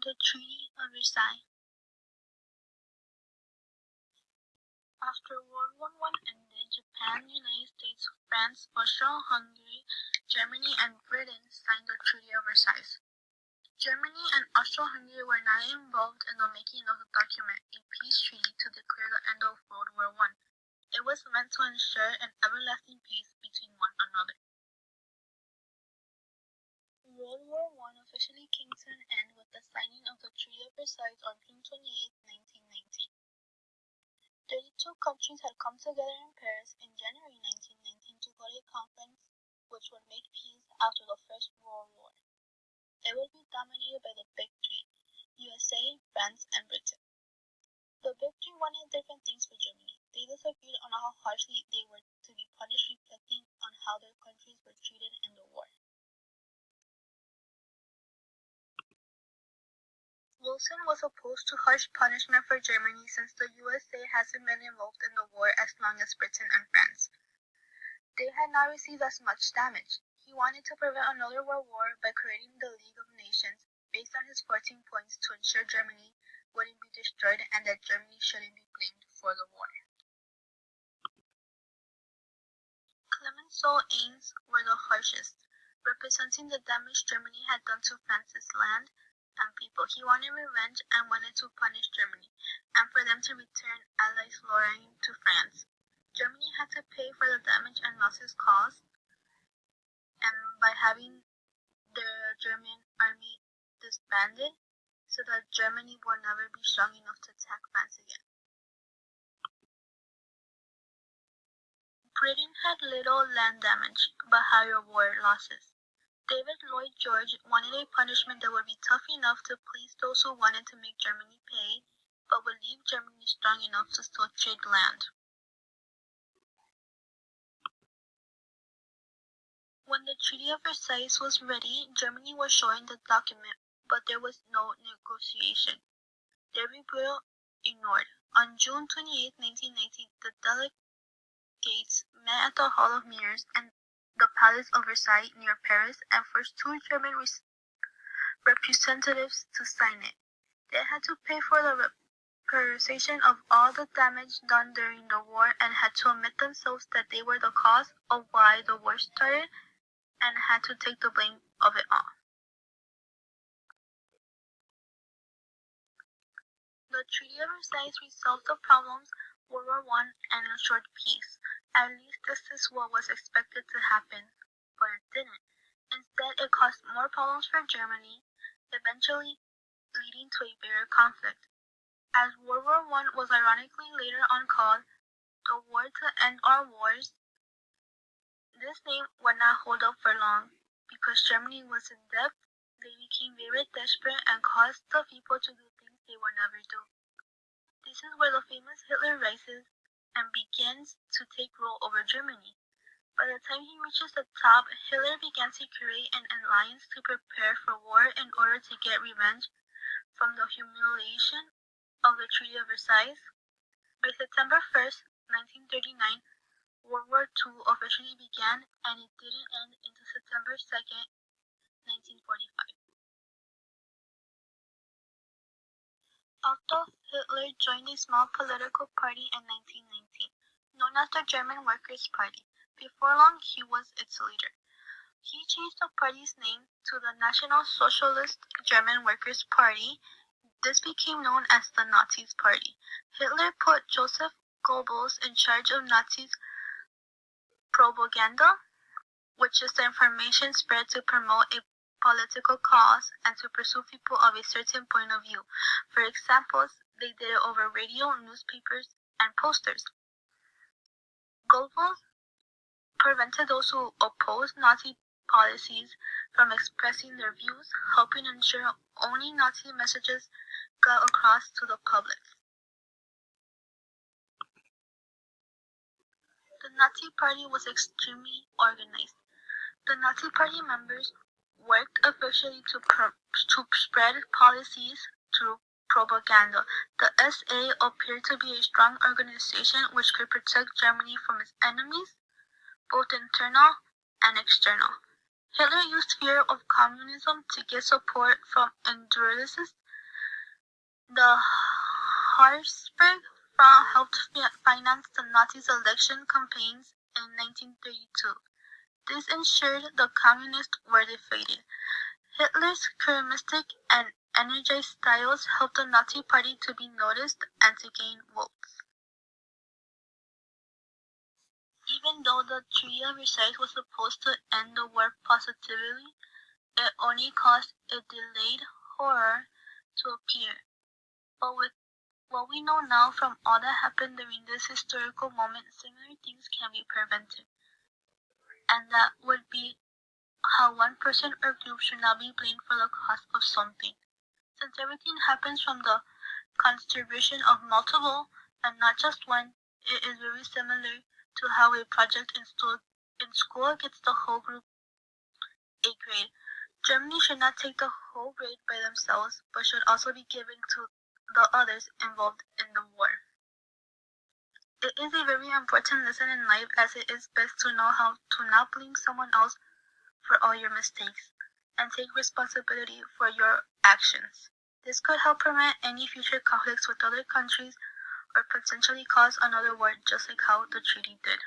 The Treaty of Versailles. After World War I ended, Japan, United States, France, Austria-Hungary, Germany, and Britain signed the Treaty of Versailles. Germany and Austria-Hungary were not involved in the making of the document, a peace treaty to declare the end of World War I. It was meant to ensure an everlasting peace between one another. World War I officially came to an end with the signing of the Treaty of Versailles on June 28, 1919. 32 countries had come together in Paris in January 1919 to hold a conference which would make peace after the First World War. It would be dominated by the Big Three: USA, France, and Britain. The Big Three wanted different things for Germany. They disagreed on how harshly they were to be punished, reflecting on how their countries were treated in the war. Wilson was opposed to harsh punishment for Germany since the USA hasn't been involved in the war as long as Britain and France. They had not received as much damage. He wanted to prevent another world war by creating the League of Nations based on his 14 points to ensure Germany wouldn't be destroyed and that Germany shouldn't be blamed for the war. Clemenceau's aims were the harshest, representing the damage Germany had done to France's land and people. He wanted revenge and wanted to punish Germany, and for them to return allies loyal to France. Germany had to pay for the damage and losses caused, and by having the German army disbanded, so that Germany would never be strong enough to attack France again. Britain had little land damage, but higher war losses. David Lloyd George wanted a punishment that would be tough enough to please those who wanted to make Germany pay, but would leave Germany strong enough to still trade land. When the Treaty of Versailles was ready, Germany was showing the document, but there was no negotiation. Their rebuttal ignored. On June 28, 1919, the delegates met at the Hall of Mirrors and the Palace of Versailles near Paris and forced two German representatives to sign it. They had to pay for the reparation of all the damage done during the war and had to admit themselves that they were the cause of why the war started and had to take the blame of it all. The Treaty of Versailles resolved the problems of World War I and ensured peace. At least this is what was expected to happen, but it didn't. Instead, it caused more problems for Germany, eventually leading to a bigger conflict. As World War I was ironically later on called the War to End Our Wars, this name would not hold up for long. Because Germany was in debt, they became very desperate and caused the people to do things they would never do. This is where the famous Hitler rises and begins to take rule over Germany. By the time he reaches the top, Hitler began to create an alliance to prepare for war in order to get revenge from the humiliation of the Treaty of Versailles. By September 1st, 1939, World War II officially began, and it didn't end until September 2nd, 1945. Adolf Hitler joined a small political party in 1919, known as the German Workers' Party. Before long, he was its leader. He changed the party's name to the National Socialist German Workers' Party. This became known as the Nazis' Party. Hitler put Joseph Goebbels in charge of Nazis' propaganda, which is the information spread to promote a political cause and to pursue people of a certain point of view. For example, they did it over radio, newspapers, and posters. Goebbels prevented those who opposed Nazi policies from expressing their views, helping ensure only Nazi messages got across to the public. The Nazi Party was extremely organized. The Nazi Party members worked officially to spread policies through propaganda. The SA appeared to be a strong organization which could protect Germany from its enemies, both internal and external. Hitler used fear of communism to get support from industrialists The Habsburg Front helped finance the Nazis' election campaigns in 1932. This ensured the communists were defeated. Hitler's charismatic and energized styles helped the Nazi Party to be noticed and to gain votes. Even though the Treaty of Versailles was supposed to end the war positively, it only caused a delayed horror to appear. But with what we know now from all that happened during this historical moment, similar things can be prevented. And that would be how one person or group should not be blamed for the cause of something. Since everything happens from the contribution of multiple and not just one, it is very similar to how a project in school gets the whole group a grade. Germany should not take the whole grade by themselves, but should also be given to the others involved in the war. It is a very important lesson in life, as it is best to know how to not blame someone else for all your mistakes and take responsibility for your actions. This could help prevent any future conflicts with other countries or potentially cause another war, just like how the treaty did.